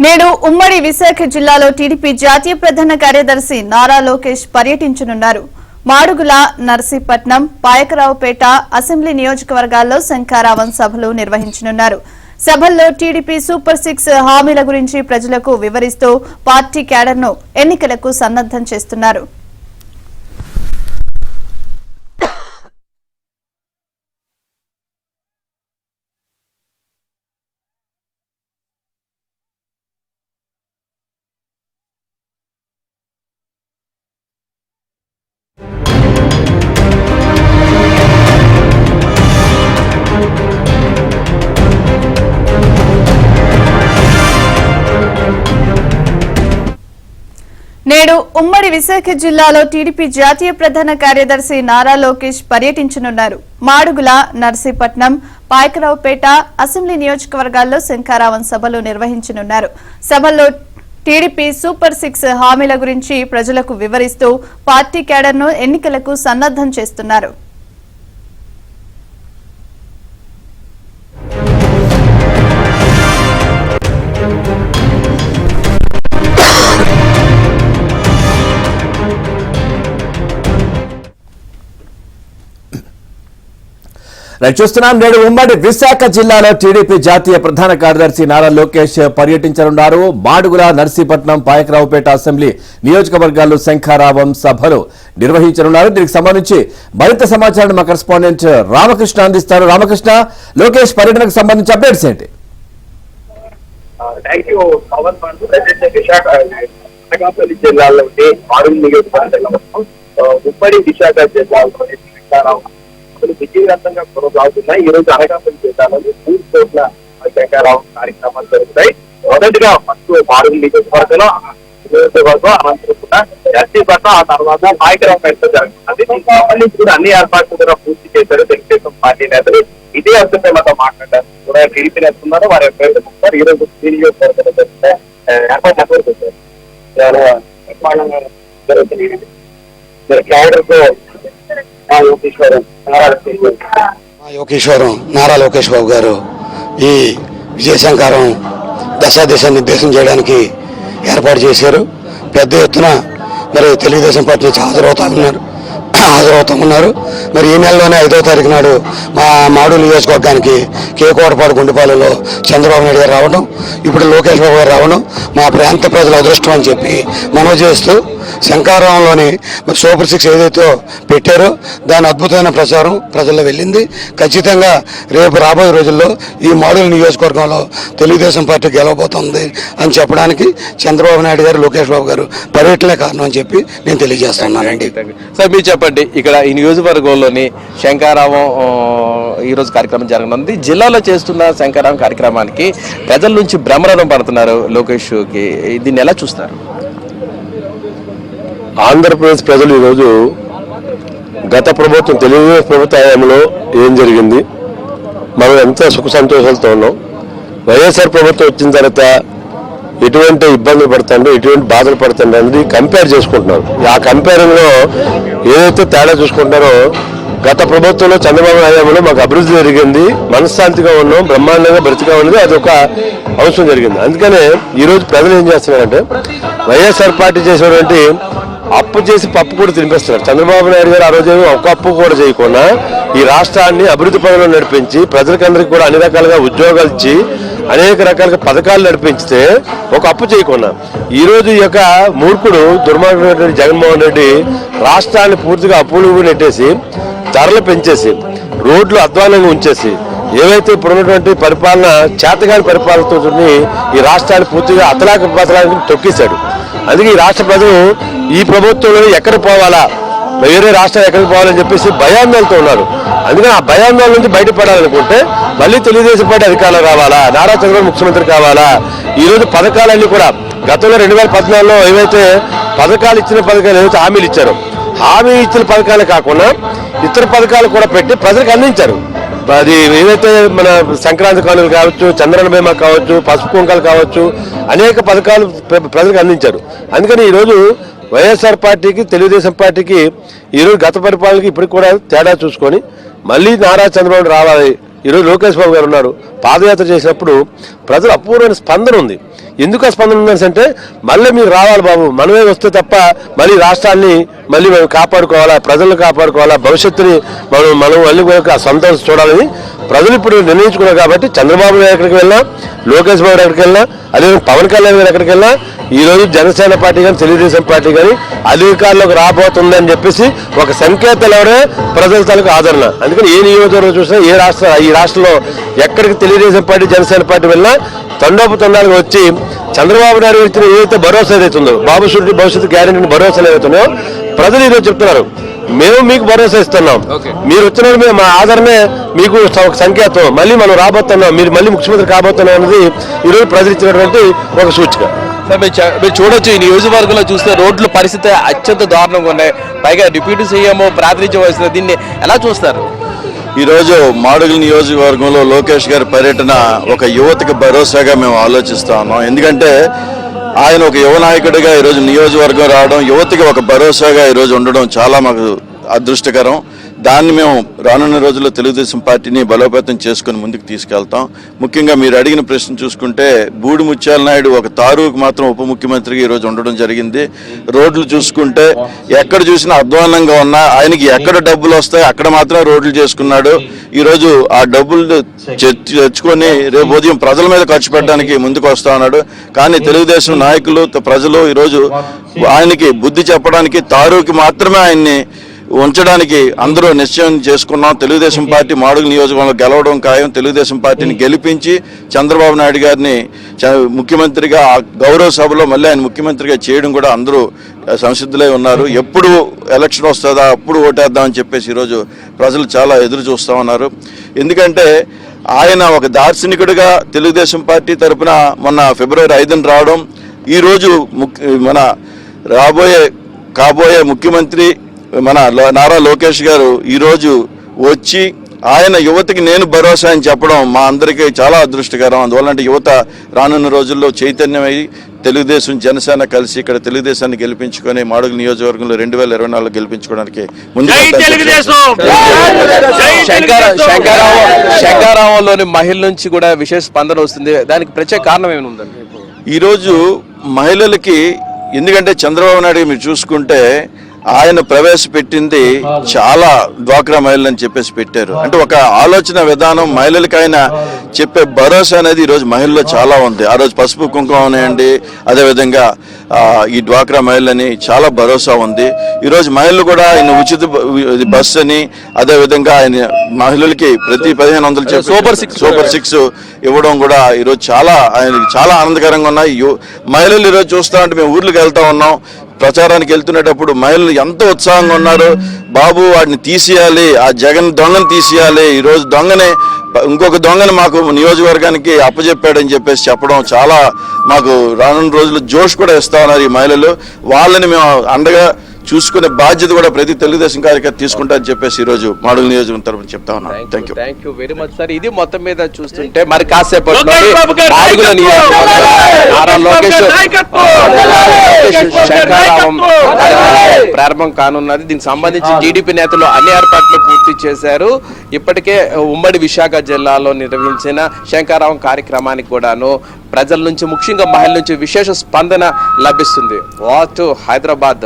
నేడు ఉమ్మడి విశాఖ జిల్లాలో టీడీపీ జాతీయ ప్రధాన కార్యదర్శి నారా లోకేష్ పర్యటించనున్నారు. మాడుగుల, నర్సీపట్నం, పాయకరావుపేట అసెంబ్లీ నియోజకవర్గాల్లో శంఖారావం సభలు నిర్వహించనున్నారు. సభల్లో టీడీపీ సూపర్ 6 హామీల గురించి ప్రజలకు వివరిస్తూ పార్టీ క్యాడర్ను ఎన్నికలకు సన్నద్దం చేస్తున్నారు. నేడు ఉమ్మడి విశాఖ జిల్లాలో టీడీపీ జాతీయ ప్రధాన కార్యదర్శి నారా లోకేష్ పర్యటించనున్నారు. మాడుగుల, నర్సీపట్నం, పాయకరావుపేట అసెంబ్లీ నియోజకవర్గాల్లో శంఖారావం సభలు నిర్వహించనున్నారు. సభల్లో టీడీపీ సూపర్ 6 హామీల గురించి ప్రజలకు వివరిస్తూ పార్టీ క్యాడర్ను ఎన్నికలకు సన్నద్దం చేస్తున్నారు. చూస్తున్నాం. నేడు ఉమ్మడి విశాఖ జిల్లాలో టీడీపీ జాతీయ ప్రధాన కార్యదర్శి నారా లోకేష్ పర్యటించనున్నారు. మాడుగుల, నర్సీపట్నం, పాయకరావుపేట అసెంబ్లీ నియోజకవర్గాల్లో శంఖారావం సభలు నిర్వహించనున్నారు. దీనికి సంబంధించి మరింత సమాచారం మా కరెస్పాండెంట్ రామకృష్ణ అందిస్తారు. రామకృష్ణ, లోకేష్ పర్యటనకు సంబంధించి అప్డేట్స్ ఏంటి? అనకాపల్లి జిల్లాలోని మాడుగుల నియోజకవర్గంలో ఉమ్మడి విశాఖ జిల్లాలో విజయవంతంగా కొనసాగుతున్నాయి. ఈ రోజు అనకాపల్లి జిల్లాలోని 3 చోట్ల శంఖారావం కార్యక్రమాలు జరుగుతాయి. మొదటిగా ఫస్ట్ మాడుగుల నియోజకవర్గంలో అనంతరం కూడా నర్సీపట్నం, ఆ తర్వాత పాయకరావుపేట జరుగుతుంది. దీనికి సంబంధించి కూడా అన్ని ఏర్పాట్లు కూడా పూర్తి చేశారు తెలుగుదేశం పార్టీ నేతలు. ఇదే అంశంపై మాతో మాట్లాడారు. కూడా టీడీపీ నేతలు ఉన్నారు, వారి పేరు ఈ రోజు నియోజకవర్గంలో జరిగితే ఏర్పాటు యోగేశ్వరం నారా లోకేష్ బాబు గారు ఈ విజయశంకరం దశ నిర్దేశం చేయడానికి ఏర్పాటు చేశారు. పెద్ద ఎత్తున మరి తెలుగుదేశం పార్టీ నుంచి హాజరవుతామన్నారు. మరి ఈ నెలలోనే 5వ తారీఖు నాడు మా మాడు నియోజకవర్గానికి కేకోటపాడు గుండెపాలెంలో చంద్రబాబు నాయుడు గారు రావడం, ఇప్పుడు లోకేష్ బాబు గారు రావడం మా ప్రాంత ప్రజల అదృష్టం అని చెప్పి మనవి చేస్తూ శంఖారావంలోని సూపర్ 6 ఏదైతే పెట్టారో దాని అద్భుతమైన ప్రచారం ప్రజల్లో వెళ్ళింది. ఖచ్చితంగా రేపు రాబోయే రోజుల్లో ఈ మాడుగుల నియోజకవర్గంలో తెలుగుదేశం పార్టీ గెలవబోతుంది అని చెప్పడానికి చంద్రబాబు నాయుడు గారు, లోకేష్ బాబు గారు పర్యటనే కారణం అని చెప్పి నేను తెలియజేస్తున్నానండి. సార్, మీరు చెప్పండి, ఇక్కడ ఈ నియోజకవర్గంలోని శంఖారావం ఈరోజు కార్యక్రమం జరగనుంది. జిల్లాలో చేస్తున్న శంఖారావం కార్యక్రమానికి ప్రజల నుంచి బ్రహ్మరథం పడుతున్నారు లోకేష్కి. దీన్ని ఎలా చూస్తారు? ఆంధ్రప్రదేశ్ ప్రజలు ఈరోజు గత ప్రభుత్వం, తెలుగుదేశం ప్రభుత్వ హయాంలో ఏం జరిగింది, మనం ఎంత సుఖ సంతోషాలతో ఉన్నాం, వైఎస్ఆర్ ప్రభుత్వం వచ్చిన తర్వాత ఎటువంటి ఇబ్బందులు పడుతుండో, ఎటువంటి బాధలు పడుతుండో అనేది కంపేర్ చేసుకుంటున్నారు. ఆ కంపేరింగ్లో ఏదైతే తేడా చూసుకుంటారో, గత ప్రభుత్వంలో చంద్రబాబు హయాంలో మాకు అభివృద్ధి జరిగింది, మనశ్శాంతిగా ఉన్నాం, బ్రహ్మాండంగా బ్రతిగా ఉన్నది, అదొక అంశం జరిగింది. అందుకనే ఈరోజు ప్రజలు ఏం చేస్తున్నారంటే వైఎస్ఆర్ పార్టీ చేసినటువంటి అప్పు చేసి పప్పు కూడా తినిపిస్తున్నారు. చంద్రబాబు నాయుడు గారు ఆ రోజు ఒక అప్పు కూడా చేయకుండా ఈ రాష్ట్రాన్ని అభివృద్ధి పనులు నడిపించి ప్రజలకందరికీ కూడా అన్ని రకాలుగా ఉద్యోగాలు ఇచ్చి అనేక రకాలుగా పథకాలు నడిపించితే ఒక అప్పు చేయకుండా ఈరోజు ఈ యొక్క మూర్ఖుడు దుర్మార్గుడైనటువంటి జగన్మోహన్ రెడ్డి రాష్ట్రాన్ని పూర్తిగా అప్పులు నెట్టేసి ధరలు పెంచేసి రోడ్లు అధ్వానంగా ఉంచేసి ఏవైతే ఇప్పుడున్నటువంటి పరిపాలన చేతగాని పరిపాలనతో ఈ రాష్ట్రాన్ని పూర్తిగా అతలాకి తొక్కేశాడు. అందుకే ఈ రాష్ట్ర ప్రజలు ఈ ప్రభుత్వంలో ఎక్కడ పోవాలా, వేరే రాష్ట్రాలు ఎక్కడికి పోవాలని చెప్పేసి భయాందోళనతో ఉన్నారు. అందుకని ఆ భయాందోళన నుంచి బయటపడాలనుకుంటే మళ్ళీ తెలుగుదేశం పార్టీ అధికారులు రావాలా, నారా చంద్రబాబు ముఖ్యమంత్రి కావాలా. ఈరోజు పథకాలన్నీ కూడా గతంలో 2014లో ఏవైతే పథకాలు ఏవైతే హామీలు ఇచ్చారో, హామీ ఇచ్చిన పథకాలే కాకుండా ఇతర పథకాలు కూడా పెట్టి ప్రజలకు అందించారు. అది ఏదైతే మన సంక్రాంతి కానుకలు కావచ్చు, చంద్రన బీమా కావచ్చు, పసుపు కుంకాలు కావచ్చు, అనేక పథకాలు ప్రజలకు అందించారు. అందుకని ఈరోజు వైఎస్ఆర్ పార్టీకి, తెలుగుదేశం పార్టీకి ఈరోజు గత పరిపాలనకి ఇప్పటికి కూడా తేడా చూసుకొని మళ్ళీ నారా చంద్రబాబు రావాలి. ఈరోజు లోకేష్ బాబు గారు ఉన్నారు, పాదయాత్ర చేసినప్పుడు ప్రజలు అపూర్వమైన స్పందన ఉంది. ఎందుకు ఆ స్పందన ఉందంటే మళ్ళీ మీరు రావాలి బాబు, మనమే వస్తే తప్ప మళ్ళీ రాష్ట్రాన్ని మళ్ళీ మేము కాపాడుకోవాలా, ప్రజలను కాపాడుకోవాలా, భవిష్యత్తుని మనం మళ్ళీ సొంతం చూడాలని ప్రజలు ఇప్పుడు నిర్ణయించుకున్నారు. కాబట్టి చంద్రబాబు నాయుడు ఎక్కడికి వెళ్ళినా, లోకేష్ బాబు ఎక్కడికి వెళ్ళినా, అదే పవన్ కళ్యాణ్ గారు ఎక్కడికి వెళ్ళినా ఈ రోజు జనసేన పార్టీ కానీ తెలుగుదేశం పార్టీ కానీ అధికారంలోకి రాబోతుందని చెప్పేసి ఒక సంకేతాలు ఎవరే ప్రజల తాలూకు ఆదరణ. అందుకని ఏ నియోజకవర్గం చూసినా ఈ రాష్ట్రంలో ఎక్కడికి తెలుగుదేశం పార్టీ జనసేన పార్టీ వెళ్ళినా తండోపతండాలుగా వచ్చి చంద్రబాబు నాయుడు ఇచ్చిన ఏదైతే భరోసా ఏదైతుందో, బాబు షూరిటీ భవిష్యత్తు గ్యారెంటీ భరోసాలు ఏదైతున్నాయో ప్రజలు ఈరోజు చెప్తున్నారు, మేము మీకు భరోసా ఇస్తున్నాం, మీరు వచ్చిన మా ఆదరణే మీకు ఒక సంకేతం, మళ్ళీ మనం రాబోతున్నాం, మీరు మళ్ళీ ముఖ్యమంత్రి కాబోతున్నాం అనేది ఈరోజు ప్రజలు ఇచ్చినటువంటి ఒక సూచిక. మీరు చూడొచ్చు, ఈ నియోజకవర్గంలో చూస్తే రోడ్ల పరిస్థితి అత్యంత దారుణంగా ఉన్నాయి. పైగా డిప్యూటీ సీఎం ప్రాతినిధ్యం వహిస్తున్న దీన్ని ఎలా చూస్తారు? ఈరోజు మాడుగుల నియోజకవర్గంలో లోకేష్ గారి పర్యటన ఒక యువతకి భరోసాగా మేము ఆలోచిస్తా ఉన్నాం. ఎందుకంటే ఆయన ఒక యువ నాయకుడిగా ఈరోజు నియోజకవర్గం రావడం, యువతకి ఒక భరోసాగా ఈరోజు ఉండడం చాలా మాకు అదృష్టకరం. దాన్ని మేము రానున్న రోజుల్లో తెలుగుదేశం పార్టీని బలోపేతం చేసుకుని ముందుకు తీసుకెళ్తాం. ముఖ్యంగా మీరు అడిగిన ప్రశ్న చూసుకుంటే బూడి ముత్యాల నాయుడు ఒక తారూకు మాత్రం ఉప ముఖ్యమంత్రిగా ఈరోజు ఉండడం జరిగింది. రోడ్లు చూసుకుంటే ఎక్కడ చూసినా అధ్వానంగా ఉన్నా ఆయనకి ఎక్కడ డబ్బులు వస్తాయి అక్కడ మాత్రం రోడ్లు చేసుకున్నాడు. ఈరోజు ఆ డబ్బులు తెచ్చుకొని రేపు ఉదయం ప్రజల మీద ఖర్చు పెట్టడానికి ముందుకు వస్తా ఉన్నాడు. కానీ తెలుగుదేశం నాయకులు ప్రజలు ఈరోజు ఆయనకి బుద్ధి చెప్పడానికి తారూకి మాత్రమే ఆయన్ని ఉంచడానికి అందరూ నిశ్చయం చేసుకున్నాం. తెలుగుదేశం పార్టీ మాడుగుల నియోజకవర్గంలో గెలవడం ఖాయం. తెలుగుదేశం పార్టీని గెలిపించి చంద్రబాబు నాయుడు గారిని ముఖ్యమంత్రిగా గౌరవ సభలో మళ్ళీ ఆయన ముఖ్యమంత్రిగా చేయడం కూడా అందరూ సంసిద్ధులై ఉన్నారు. ఎప్పుడు ఎలక్షన్ వస్తుందా అప్పుడు ఓటేద్దామని చెప్పేసి ఈరోజు ప్రజలు చాలా ఎదురు చూస్తూ ఉన్నారు. ఎందుకంటే ఆయన ఒక దార్శనికుడిగా తెలుగుదేశం పార్టీ తరఫున మొన్న ఫిబ్రవరి 5న రావడం, ఈరోజు మన కాబోయే ముఖ్యమంత్రి మన నారా లోకేష్ గారు ఈరోజు వచ్చి ఆయన యువతకి నేను భరోసా అని చెప్పడం మా అందరికీ చాలా అదృష్టకరం. అందువల్ల యువత రానున్న రోజుల్లో చైతన్యమై తెలుగుదేశం జనసేన కలిసి ఇక్కడ తెలుగుదేశాన్ని గెలిపించుకొని మాడుగుల నియోజకవర్గంలో 2024 గెలిపించుకోవడానికి శంకారావంలోని మహిళల నుంచి కూడా విశేష స్పందన వస్తుంది. దానికి ప్రత్యేక కారణం ఏమైనా ఉందండి? ఈరోజు మహిళలకి, ఎందుకంటే చంద్రబాబు నాయుడు మీరు చూసుకుంటే ఆయన ప్రవేశపెట్టింది చాలా డ్వాక్రా మహిళలు అని చెప్పేసి పెట్టారు. అంటే ఒక ఆలోచన విధానం, మహిళలకి ఆయన చెప్పే భరోసా అనేది ఈరోజు మహిళల్లో చాలా ఉంది. ఆ రోజు పసుపు కుంకుమ ఉన్నాయండి, అదేవిధంగా ఈ డ్వాక్రా మహిళలని చాలా భరోసా ఉంది. ఈరోజు మహిళలు కూడా ఆయన ఉచిత బస్సు అని, అదేవిధంగా ఆయన మహిళలకి ప్రతి 1500 సూపర్ 6 ఇవ్వడం కూడా ఈరోజు ఆయనకి చాలా ఆనందకరంగా ఉన్నాయి. మహిళలు ఈరోజు చూస్తా ఉంటే మేము ఊర్లకు వెళ్తా ఉన్నాం, ప్రచారానికి వెళ్తున్నప్పుడు మహిళలు ఎంతో ఉత్సాహంగా ఉన్నారు. బాబు వాడిని తీసేయాలి, ఆ జగన్ దొంగను తీసేయాలి, ఈరోజు దొంగనే ఇంకొక దొంగని మాకు నియోజకవర్గానికి అప్పచెప్పాడని చెప్పేసి చెప్పడం చాలా మాకు రానున్న రోజుల్లో జోష్ కూడా ఇస్తా ఉన్నారు ఈ మహిళలు. వాళ్ళని మేము అండగా చూసుకునే బాధ్యత కూడా ప్రతి తెలుగుదేశం కార్యకర్త తీసుకుంటారని చెప్పేసి ఈ రోజు మాడుగుల నియోజకవర్గం తరఫున చెప్తా ఉన్నాను. Thank you very much sir. ఇది మొత్తం మీద చూస్తుంటే మరి కాసేపు ప్రారంభం కానున్నది. దీనికి సంబంధించి టీడీపీ నేతలు అన్ని ఏర్పాట్లు పూర్తి చేశారు. ఇప్పటికే ఉమ్మడి విశాఖ జిల్లాలో నిర్వహించిన శంకారావం కార్యక్రమానికి కూడాను ప్రజల నుంచి, ముఖ్యంగా మహిళల నుంచి విశేష స్పందన లభిస్తుంది. వాట్ హైదరాబాద్.